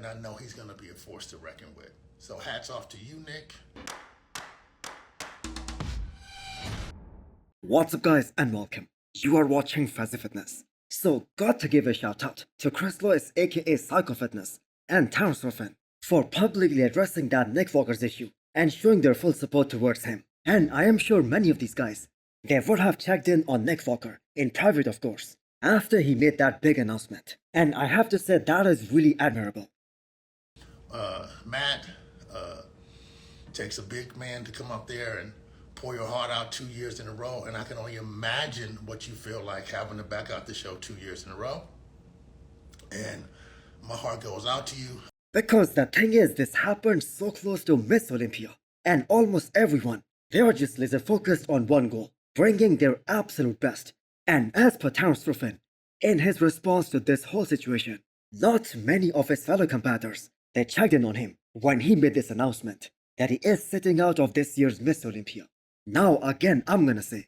and I know he's going to be a force to reckon with. So hats off to you, Nick. What's up guys and welcome. You are watching Fazi Fitness. So got to give a shout out to Chris Lewis aka Psycho Fitness and Terrence Ruffin for publicly addressing that Nick Walker's issue and showing their full support towards him. And I am sure many of these guys, they would have checked in on Nick Walker, in private of course, after he made that big announcement. And I have to say that is really admirable. Matt, takes a big man to come up there and pour your heart out 2 years in a row, and I can only imagine what you feel like having to back out the show 2 years in a row. And my heart goes out to you. Because the thing is, this happened so close to Miss Olympia, and almost everyone, they were just laser focused on one goal, bringing their absolute best. And as per Terrence Ruffin, in his response to this whole situation, not many of his fellow competitors, they checked in on him when he made this announcement that he is sitting out of this year's Miss Olympia. Now again, I'm gonna say,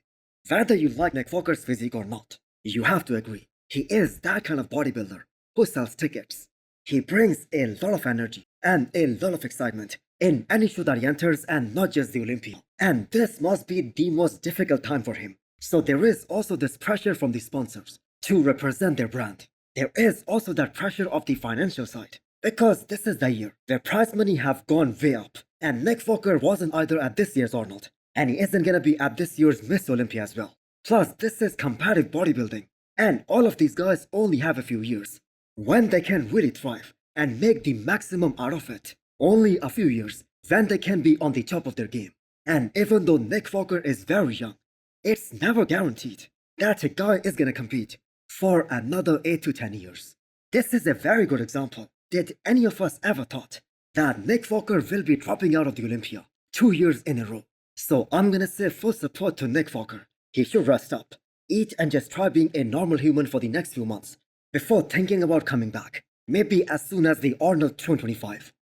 whether you like Nick Walker's physique or not, you have to agree, he is that kind of bodybuilder who sells tickets. He brings a lot of energy and a lot of excitement in any show that he enters, and not just the Olympia. And this must be the most difficult time for him. So there is also this pressure from the sponsors to represent their brand. There is also that pressure of the financial side, because this is the year where prize money have gone way up, and Nick Walker wasn't either at this year's Arnold, and he isn't gonna be at this year's Miss Olympia as well. Plus, this is competitive bodybuilding, and all of these guys only have a few years when they can really thrive and make the maximum out of it. Only a few years when they can be on the top of their game. And even though Nick Walker is very young, it's never guaranteed that a guy is gonna compete for another 8 to 10 years. This is a very good example. Did any of us ever thought that Nick Walker will be dropping out of the Olympia 2 years in a row? So I'm gonna say full support to Nick Walker. He should rest up, eat, and just try being a normal human for the next few months before thinking about coming back, maybe as soon as the Arnold 2025.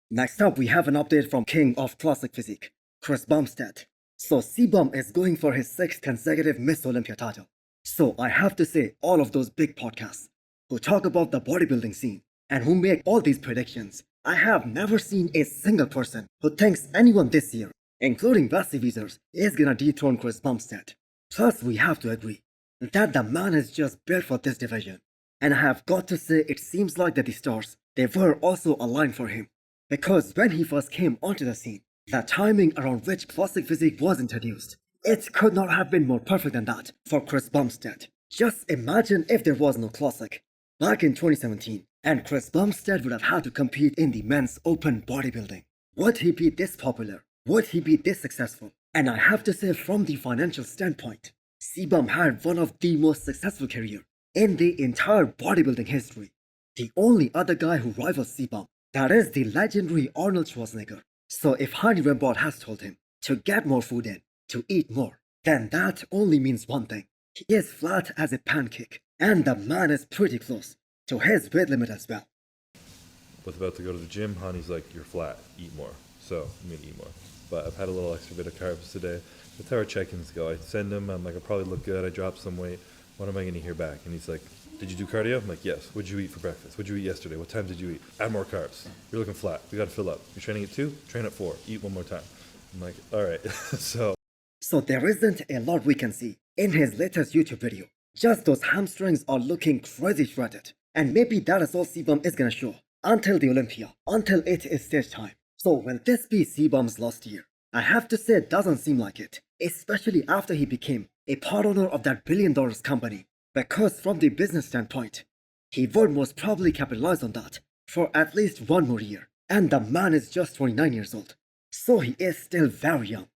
Next up, we have an update from King of Classic Physique, Chris Bumstead. So C-Bum is going for his 6th consecutive Miss Olympia title. So I have to say, all of those big podcasts who talk about the bodybuilding scene and who make all these predictions, I have never seen a single person who thinks anyone this year, including Wesley, is gonna dethrone Chris Bumstead. Plus, we have to agree that the man is just built for this division. And I have got to say, it seems like that the stars, they were also aligned for him. Because when he first came onto the scene, the timing around which classic physique was introduced, it could not have been more perfect than that for Chris Bumstead. Just imagine if there was no classic back in 2017, and Chris Bumstead would have had to compete in the men's open bodybuilding. Would he be this popular? Would he be this successful? And I have to say, from the financial standpoint, C-Bum had one of the most successful career in the entire bodybuilding history. The only other guy who rivals C-Bum, that is the legendary Arnold Schwarzenegger. So if Honey Rembot has told him to get more food in, to eat more, then that only means one thing. He is flat as a pancake, and the man is pretty close to his weight limit as well. Was about to go to the gym, Honey's like, you're flat, eat more. So I'm gonna eat more. But I've had a little extra bit of carbs today. That's how our check-ins go. I send him, I'm like, I probably look good, I dropped some weight. When am I gonna hear back? And he's like, did you do cardio? I'm like, yes. What'd you eat for breakfast? What'd you eat yesterday? What time did you eat? Add more carbs. You're looking flat. We gotta fill up. You're training at 2? Train at 4. Eat one more time. I'm like, all right. So there isn't a lot we can see in his latest YouTube video. Just those hamstrings are looking crazy shredded. And maybe that is all C-Bum is gonna show until the Olympia, until it is stage time. So will this be C-Bum's last year? I have to say it doesn't seem like it, especially after he became a part owner of that $1 billion company. Because from the business standpoint, he would most probably capitalize on that for at least 1 more year. And the man is just 29 years old, so he is still very young.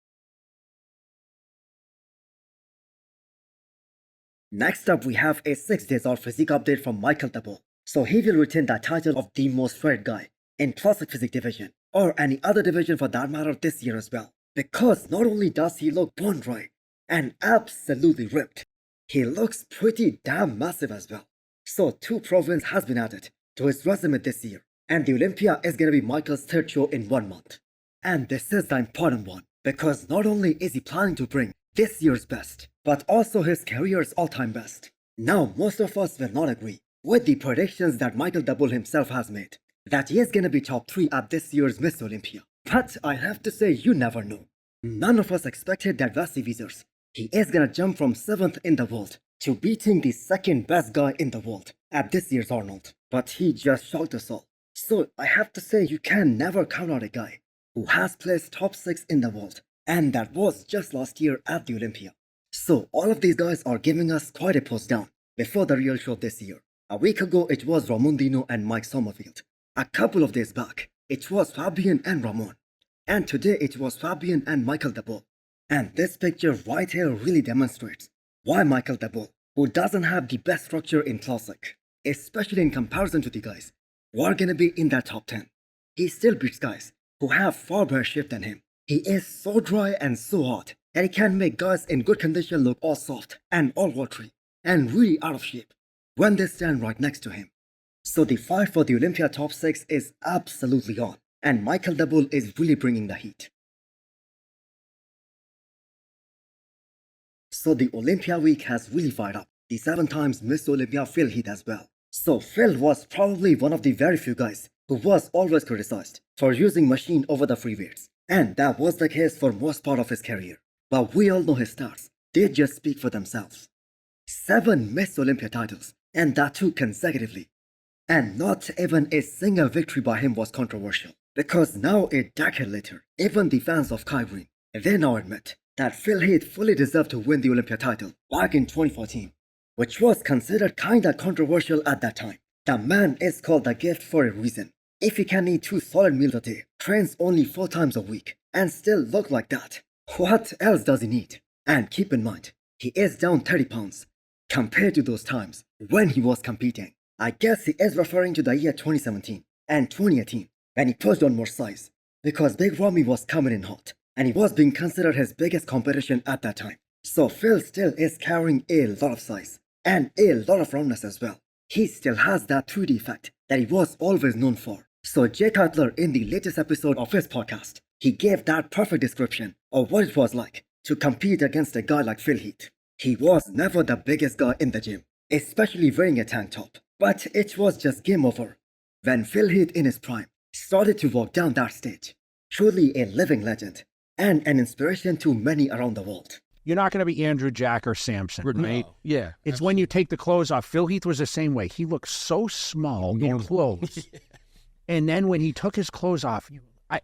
Next up, we have a 6 days out physique update from Michael Phil. So he will retain that title of the most shredded guy in classic physique division, or any other division for that matter this year as well. Because not only does he look bone dry and absolutely ripped, he looks pretty damn massive as well. So 2 pro wins has been added to his resume this year, and the Olympia is gonna be Michael's 3rd show in 1 month. And this is the important one, because not only is he planning to bring this year's best, but also his career's all-time best. Now, most of us will not agree with the predictions that Michael Deul himself has made, that he is gonna be top 3 at this year's Miss Olympia. But I have to say, you never know. None of us expected that Wesley, he is gonna jump from 7th in the world to beating the second best guy in the world at this year's Arnold. But he just shocked us all. So I have to say, you can never count out a guy who has placed top 6 in the world, and that was just last year at the Olympia. So all of these guys are giving us quite a post down before the real show this year. A week ago it was Ramondino and Mike Sommerfield. A couple of days back it was Fabian and Ramon. And today it was Fabian and Michael Deul. And this picture right here really demonstrates why Michael Deul, who doesn't have the best structure in Classic, especially in comparison to the guys who are gonna be in that top 10, he still beats guys who have far better shape than him. He is so dry and so hot that he can make guys in good condition look all soft and all watery and really out of shape when they stand right next to him. So the fight for the Olympia top 6 is absolutely on, and Michael Deul is really bringing the heat. So the Olympia week has really fired up the 7 times Miss Olympia Phil Heath as well. So Phil was probably one of the very few guys who was always criticized for using machine over the free weights, and that was the case for most part of his career. But we all know his stats, they just speak for themselves. 7 Miss Olympia titles, and that too consecutively. And not even a single victory by him was controversial, because now a decade later, even the fans of Kai Green, they now admit that Phil Heath fully deserved to win the Olympia title back in 2014, which was considered kinda controversial at that time. The man is called the gift for a reason. If he can eat 2 solid meals a day, trains only 4 times a week, and still look like that, what else does he need? And keep in mind, he is down 30 pounds compared to those times when he was competing. I guess he is referring to the year 2017 and 2018 when he pushed on more size, because Big Ramy was coming in hot and he was being considered his biggest competition at that time. So Phil still is carrying a lot of size and a lot of roundness as well. He still has that 3D effect that he was always known for. So Jay Cutler, in the latest episode of his podcast, he gave that perfect description of what it was like to compete against a guy like Phil Heath. He was never the biggest guy in the gym, especially wearing a tank top. But it was just game over when Phil Heath in his prime started to walk down that stage. Truly a living legend and an inspiration to many around the world. You're not going to be Andrew, Jack, or Samson, right? No, Yeah. It's when you take the clothes off. Phil Heath was the same way. He looked so small in clothes. And then when he took his clothes off,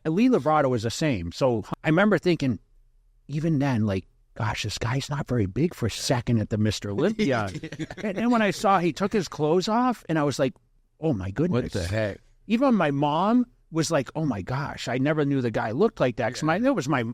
Lee Librado was the same. So I remember thinking, even then, like, gosh, this guy's not very big for second at the Mr. Olympia. And then when I saw he took his clothes off, and I was like, oh my goodness. What the heck? Even my mom was like, oh my gosh, I never knew the guy looked like that. Because that was my...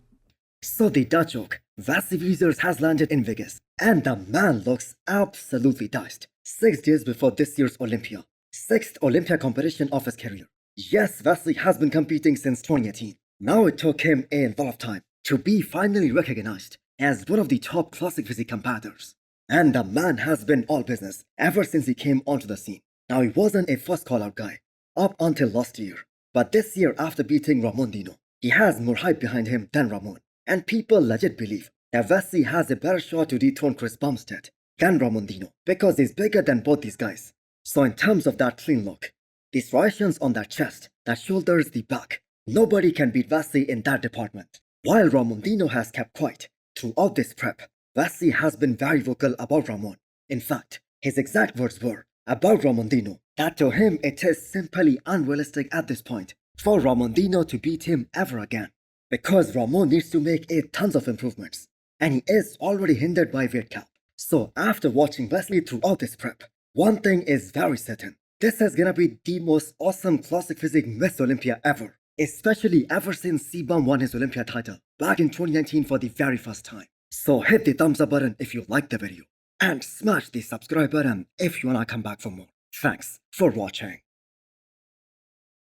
So the Dutch joke, Wesley has landed in Vegas, and the man looks absolutely diced. 6 days before this year's Olympia, 6th Olympia competition of his career. Yes, Wesley has been competing since 2018. Now it took him a lot of time to be finally recognized as one of the top classic physique competitors. And the man has been all business ever since he came onto the scene. Now he wasn't a first call-out guy up until last year, but this year after beating Ramondino, he has more hype behind him than Ramon. And people legit believe that Wesley has a better shot to dethrone Chris Bumstead than Ramondino because he's bigger than both these guys. So in terms of that clean look, the striations on that chest, the shoulders, the back, nobody can beat Wesley in that department. While Ramondino has kept quiet throughout this prep, Wesley has been very vocal about Ramon. In fact, his exact words were about Ramondino that to him it is simply unrealistic at this point for Ramondino to beat him ever again, because Ramon needs to make tons of improvements, and he is already hindered by weight cap. So after watching Wesley throughout this prep, one thing is very certain. This is gonna be the most awesome classic physique Miss Olympia ever, especially ever since C-Bum won his Olympia title back in 2019 for the very first time. So hit the thumbs up button if you liked the video, and smash the subscribe button if you wanna come back for more. Thanks for watching.